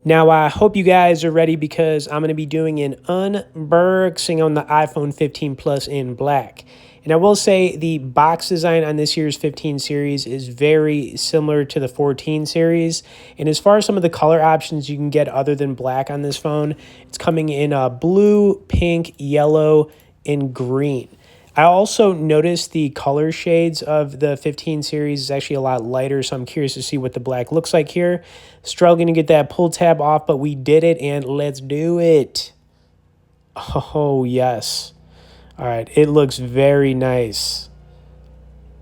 Now, I hope you guys are ready because I'm going to be doing an unboxing on the iPhone 15 Plus in black. And I will say the box design on this year's 15 series is very similar to the 14 series. And as far as some of the color options you can get other than black on this phone, it's coming in blue, pink, yellow, and green. I also noticed the color shades of the 15 series is actually a lot lighter, so I'm curious to see what the black looks like here. Struggling to get that pull tab off, but we did it, and let's do it. Oh, yes. All right, it looks very nice.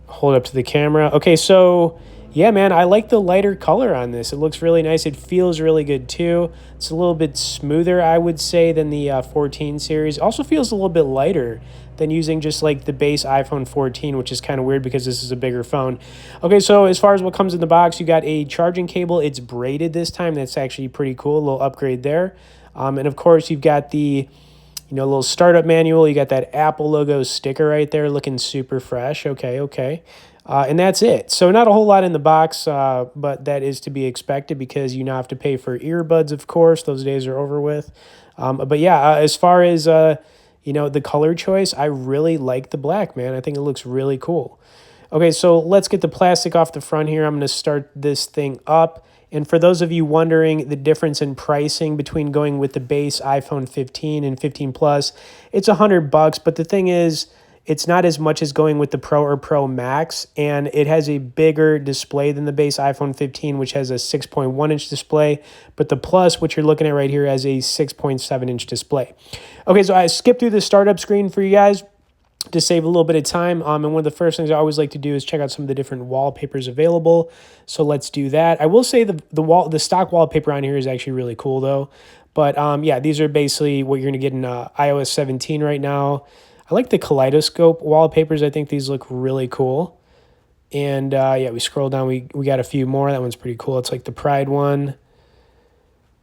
Hold up to the camera. Okay, so yeah, man, I like the lighter color on this. It looks really nice. It feels really good too. It's a little bit smoother, I would say, than the 14 series. Also feels a little bit lighter than using just like the base iPhone 14, which is kind of weird because this is a bigger phone. Okay, so as far as what comes in the box, you got a charging cable. It's braided this time. That's actually pretty cool. A little upgrade there. And of course, you've got the little startup manual. You got that Apple logo sticker right there looking super fresh. Okay. And that's it. So not a whole lot in the box, but that is to be expected because you now have to pay for earbuds, of course. Those days are over with. But yeah, as far as, the color choice, I really like the black, man. I think it looks really cool. Okay, so let's get the plastic off the front here. I'm going to start this thing up. And for those of you wondering the difference in pricing between going with the base iPhone 15 and 15 Plus, it's $100. But the thing is, it's not as much as going with the Pro or Pro Max, and it has a bigger display than the base iPhone 15, which has a 6.1-inch display. But the Plus, which you're looking at right here, has a 6.7-inch display. Okay, so I skipped through the startup screen for you guys to save a little bit of time. And one of the first things I always like to do is check out some of the different wallpapers available. So let's do that. I will say the stock wallpaper on here is actually really cool though. But yeah, these are basically what you're gonna get in iOS 17 right now. I like the kaleidoscope wallpapers. I think these look really cool. And yeah, we scroll down, we got a few more. That one's pretty cool. It's like the Pride one.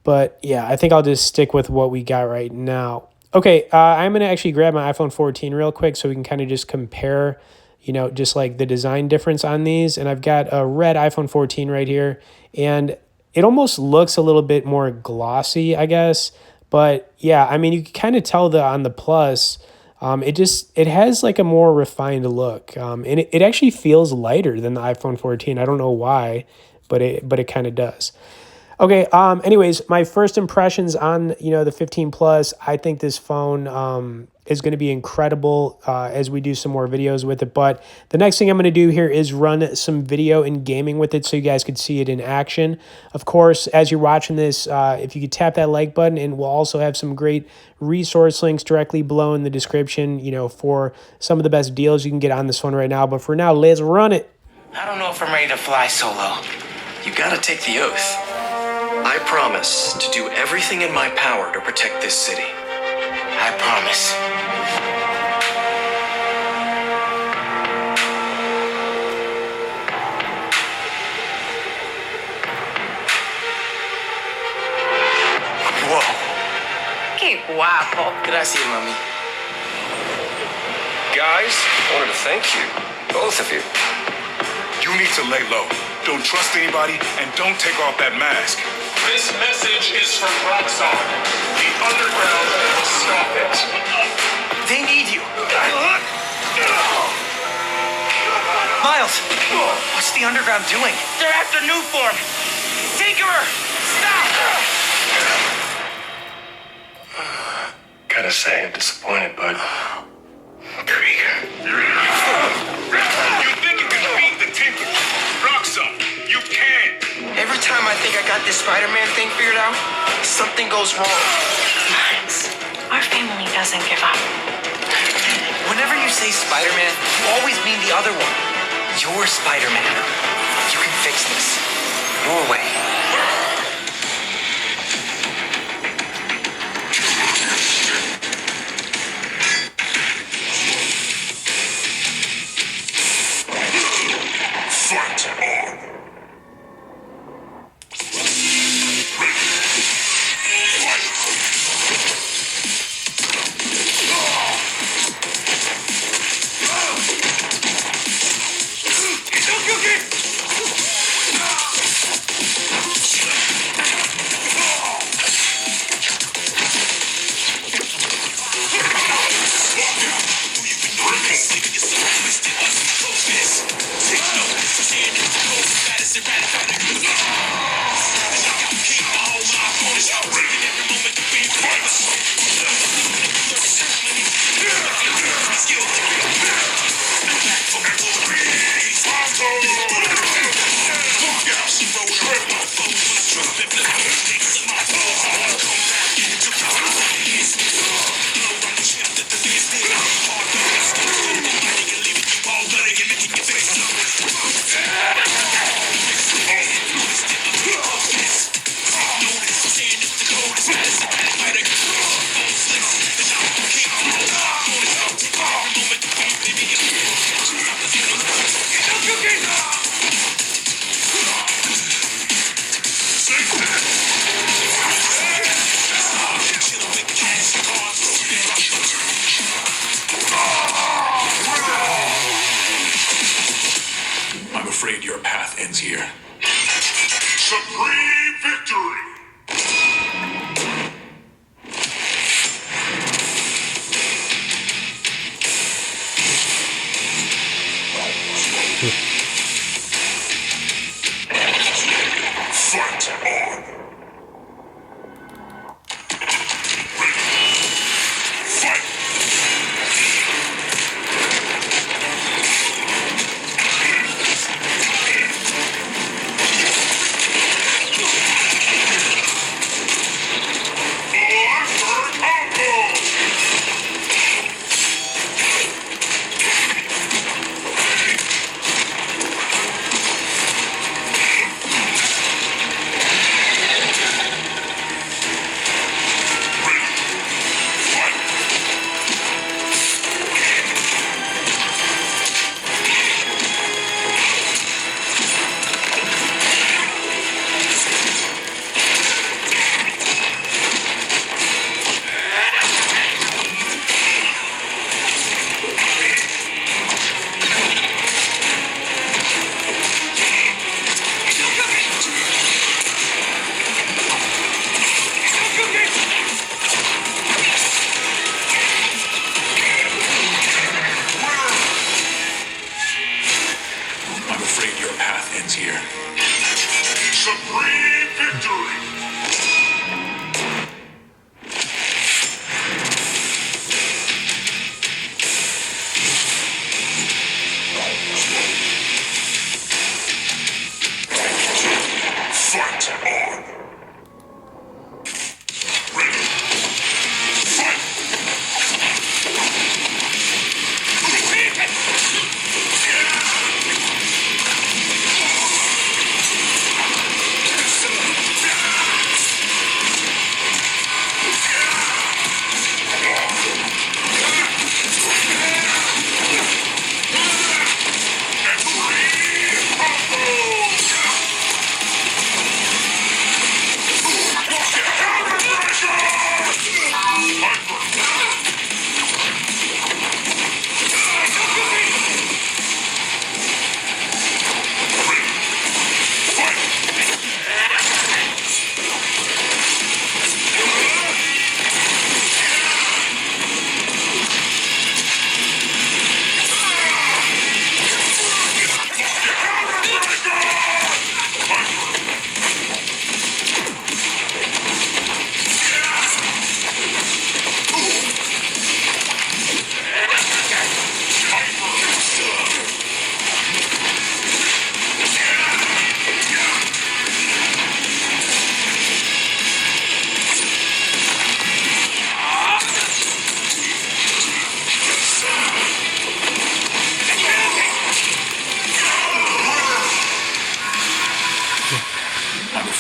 But yeah, I think I'll just stick with what we got right now. Okay, I'm going to actually grab my iPhone 14 real quick so we can kind of just compare, just like the design difference on these. And I've got a red iPhone 14 right here. And it almost looks a little bit more glossy, I guess. But yeah, I mean, you can kind of tell on the Plus, it has like a more refined look. And it actually feels lighter than the iPhone 14. I don't know why, but it kind of does. Okay, anyways, my first impressions on, the 15 Plus, I think this phone is going to be incredible as we do some more videos with it. But the next thing I'm going to do here is run some video and gaming with it so you guys could see it in action. Of course, as you're watching this, if you could tap that like button, and we'll also have some great resource links directly below in the description, for some of the best deals you can get on this phone right now. But for now, let's run it. I don't know if I'm ready to fly solo. You gotta take the oath. I promise to do everything in my power to protect this city. I promise. Whoa. Qué guapo. Gracias, mami. Guys, I wanted to thank you, both of you. You need to lay low. Don't trust anybody, and don't take off that mask. This message is from Roxxon. The underground will stop it. They need you. Miles, what's the underground doing? They're after new form. Tinkerer, stop! Gotta say, I'm disappointed, bud. Krieger. You think you can beat the Tinker? Roxxon, you can. Every time I think I got this Spider-Man thing figured out, something goes wrong. Miles, our family doesn't give up. Whenever you say Spider-Man, you always mean the other one. You're Spider-Man. You can fix this. Your way. Fight on.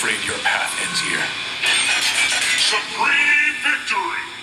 afraid your path ends here. Supreme victory!